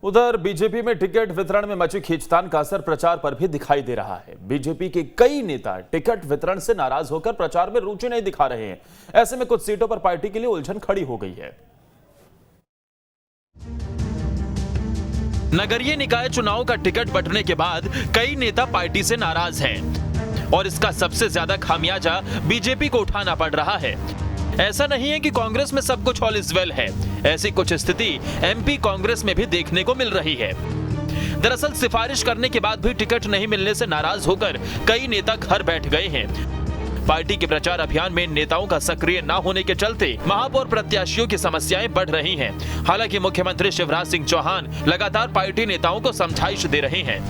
उधर बीजेपी में टिकट वितरण में मची खींचतान का असर प्रचार पर भी दिखाई दे रहा है। बीजेपी के कई नेता टिकट वितरण से नाराज होकर प्रचार में रुचि नहीं दिखा रहे हैं। ऐसे में कुछ सीटों पर पार्टी के लिए उलझन खड़ी हो गई है। नगरीय निकाय चुनाव का टिकट बंटने के बाद कई नेता पार्टी से नाराज हैं और इसका सबसे ज्यादा खामियाजा बीजेपी को उठाना पड़ रहा है। ऐसा नहीं है कि कांग्रेस में सब कुछ ऑल इज वेल है। ऐसी कुछ स्थिति एमपी कांग्रेस में भी देखने को मिल रही है। दरअसल सिफारिश करने के बाद भी टिकट नहीं मिलने से नाराज होकर कई नेता घर बैठ गए हैं। पार्टी के प्रचार अभियान में नेताओं का सक्रिय न होने के चलते महापौर प्रत्याशियों की समस्याएं बढ़ रही हैं। हालांकि मुख्यमंत्री शिवराज सिंह चौहान लगातार पार्टी नेताओं को समझाइश दे रहे हैं।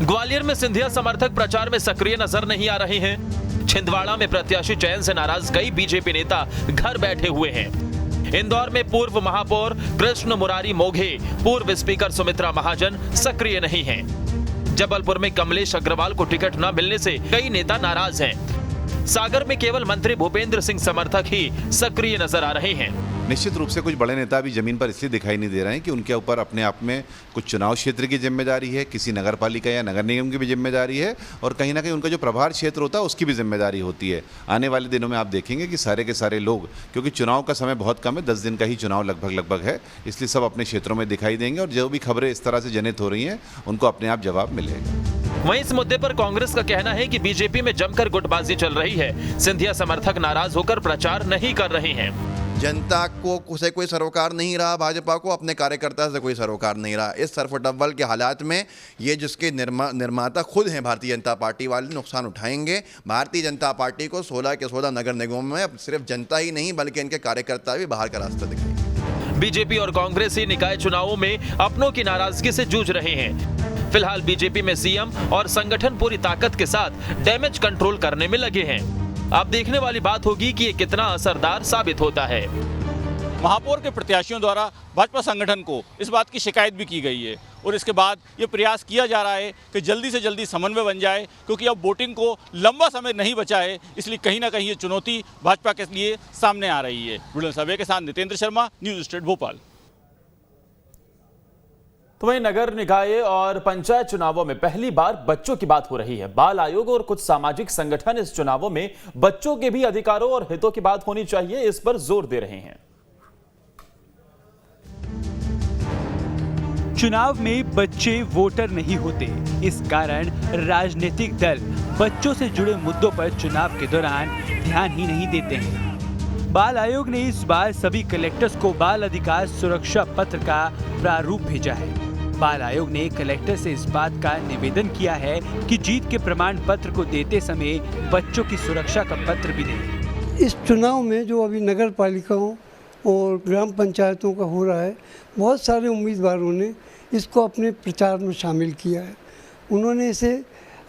ग्वालियर में सिंधिया समर्थक प्रचार में सक्रिय नजर नहीं आ रहे हैं। छिंदवाड़ा में प्रत्याशी चयन से नाराज कई बीजेपी नेता घर बैठे हुए हैं। इंदौर में पूर्व महापौर कृष्ण मुरारी मोघे, पूर्व स्पीकर सुमित्रा महाजन सक्रिय नहीं हैं। जबलपुर में कमलेश अग्रवाल को टिकट न मिलने से कई नेता नाराज हैं। सागर में केवल मंत्री भूपेंद्र सिंह समर्थक ही सक्रिय नजर आ रहे हैं। निश्चित रूप से कुछ बड़े नेता अभी जमीन पर इसलिए दिखाई नहीं दे रहे हैं कि उनके ऊपर अपने आप में कुछ चुनाव क्षेत्र की जिम्मेदारी है, किसी नगर पालिका या नगर निगम की भी जिम्मेदारी है और कहीं ना कहीं उनका जो प्रभार क्षेत्र होता है उसकी भी जिम्मेदारी होती है। आने वाले दिनों में आप देखेंगे कि सारे के सारे लोग, क्योंकि चुनाव का समय बहुत कम है, 10 दिन का ही चुनाव लगभग है, इसलिए सब अपने क्षेत्रों में दिखाई देंगे और जो भी खबरें इस तरह से जनित हो रही हैं उनको अपने आप जवाब मिलेगा। वहीं इस मुद्दे पर कांग्रेस का कहना है कि बीजेपी में जमकर गुटबाजी चल रही है। सिंधिया समर्थक नाराज होकर प्रचार नहीं कर रहे हैं। जनता को से कोई सरोकार नहीं रहा, भाजपा को अपने कार्यकर्ता से कोई सरोकार नहीं रहा। इस सरफटव्वल के हालात में ये जिसके निर्माता खुद हैं भारतीय जनता पार्टी वाले नुकसान उठाएंगे। भारतीय जनता पार्टी को 16 के 16 नगर निगमों में सिर्फ जनता ही नहीं बल्कि इनके कार्यकर्ता भी बाहर का रास्ता दिखाएंगे। बीजेपी और कांग्रेस ही निकाय चुनावों में अपनों की नाराजगी से जूझ रहे हैं। फिलहाल बीजेपी में सीएम और संगठन पूरी ताकत के साथ डैमेज कंट्रोल करने में लगे हैं। अब देखने वाली बात होगी कि ये कितना असरदार साबित होता है। महापौर के प्रत्याशियों द्वारा भाजपा संगठन को इस बात की शिकायत भी की गई है और इसके बाद ये प्रयास किया जा रहा है कि जल्दी से जल्दी समन्वय बन जाए, क्योंकि अब वोटिंग को लंबा समय नहीं बचा है। इसलिए कहीं ना कहीं ये चुनौती भाजपा के लिए सामने आ रही है। बुलंद सर्वे के साथ नितेंद्र शर्मा, न्यूज स्टेट भोपाल। तो वहीं नगर निकाय और पंचायत चुनावों में पहली बार बच्चों की बात हो रही है। बाल आयोग और कुछ सामाजिक संगठन इस चुनावों में बच्चों के भी अधिकारों और हितों की बात होनी चाहिए, इस पर जोर दे रहे हैं। चुनाव में बच्चे वोटर नहीं होते, इस कारण राजनीतिक दल बच्चों से जुड़े मुद्दों पर चुनाव के दौरान ध्यान ही नहीं देते हैं। बाल आयोग ने इस बार सभी कलेक्टर्स को बाल अधिकार सुरक्षा पत्र का प्रारूप भेजा है। बाल आयोग ने कलेक्टर से इस बात का निवेदन किया है कि जीत के प्रमाण पत्र को देते समय बच्चों की सुरक्षा का पत्र भी दें। इस चुनाव में जो अभी नगर पालिकाओं और ग्राम पंचायतों का हो रहा है, बहुत सारे उम्मीदवारों ने इसको अपने प्रचार में शामिल किया है। उन्होंने इसे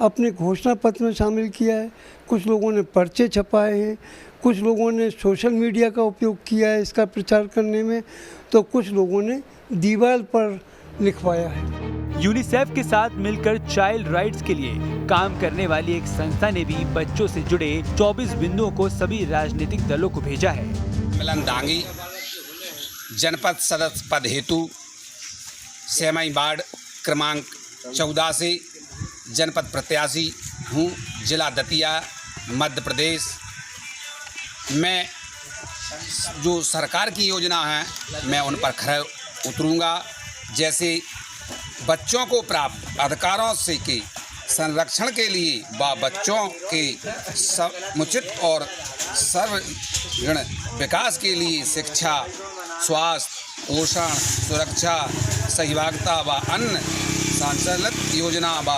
अपने घोषणा पत्र में शामिल किया है। कुछ लोगों ने पर्चे छपाए हैं, कुछ लोगों ने सोशल मीडिया का उपयोग किया है इसका प्रचार करने में, तो कुछ लोगों ने दीवार पर लिखवाया है। यूनिसेफ के साथ मिलकर चाइल्ड राइट्स के लिए काम करने वाली एक संस्था ने भी बच्चों से जुड़े 24 बिंदुओं को सभी राजनीतिक दलों को भेजा है। मिलन दांगी, जनपद सदस्य पद हेतु सेमई वार्ड क्रमांक 14 से जनपद प्रत्याशी हूँ, जिला दतिया, मध्य प्रदेश। मैं जो सरकार की योजना है मैं उन पर खरे उतरूँगा, जैसे बच्चों को प्राप्त अधिकारों से के संरक्षण के लिए व बच्चों के समुचित और सर्वगुण विकास के लिए शिक्षा, स्वास्थ्य, पोषण, सुरक्षा, सहभागिता व अन्य संचालित योजना व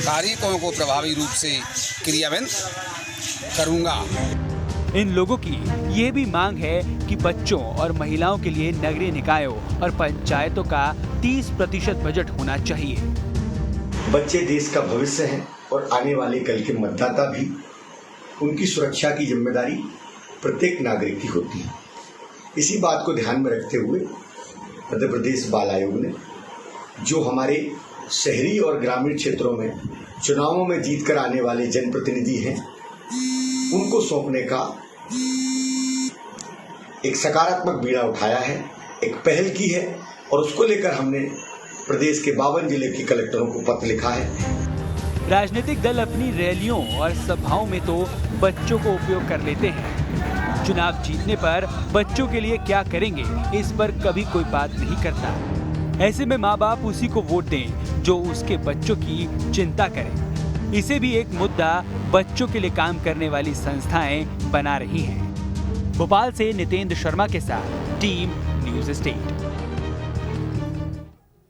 कार्यक्रमों को प्रभावी रूप से क्रियान्वित करूँगा। इन लोगों की ये भी मांग है कि बच्चों और महिलाओं के लिए नगरीय निकायों और पंचायतों का 30% बजट होना चाहिए। बच्चे देश का भविष्य हैं और आने वाले कल के मतदाता भी। उनकी सुरक्षा की जिम्मेदारी प्रत्येक नागरिक की होती है। इसी बात को ध्यान में रखते हुए मध्य प्रदेश बाल आयोग ने जो हमारे शहरी और ग्रामीण क्षेत्रों में चुनावों में जीतकर आने वाले जनप्रतिनिधि हैं, उनको सौंपने का एक सकारात्मक बीड़ा उठाया है, एक पहल की है और उसको लेकर हमने प्रदेश के 52 जिले के कलेक्टरों को पत्र लिखा है। राजनीतिक दल अपनी रैलियों और सभाओं में तो बच्चों को उपयोग कर लेते हैं। चुनाव जीतने पर बच्चों के लिए क्या करेंगे, इस पर कभी कोई बात नहीं करता। ऐसे में माँ बाप उसी को वोट दें जो उसके बच्चों की चिंता करें। इसे भी एक मुद्दा बच्चों के लिए काम करने वाली संस्थाएं बना रही हैं। भोपाल से नितेंद्र शर्मा के साथ टीम न्यूज़ स्टेट।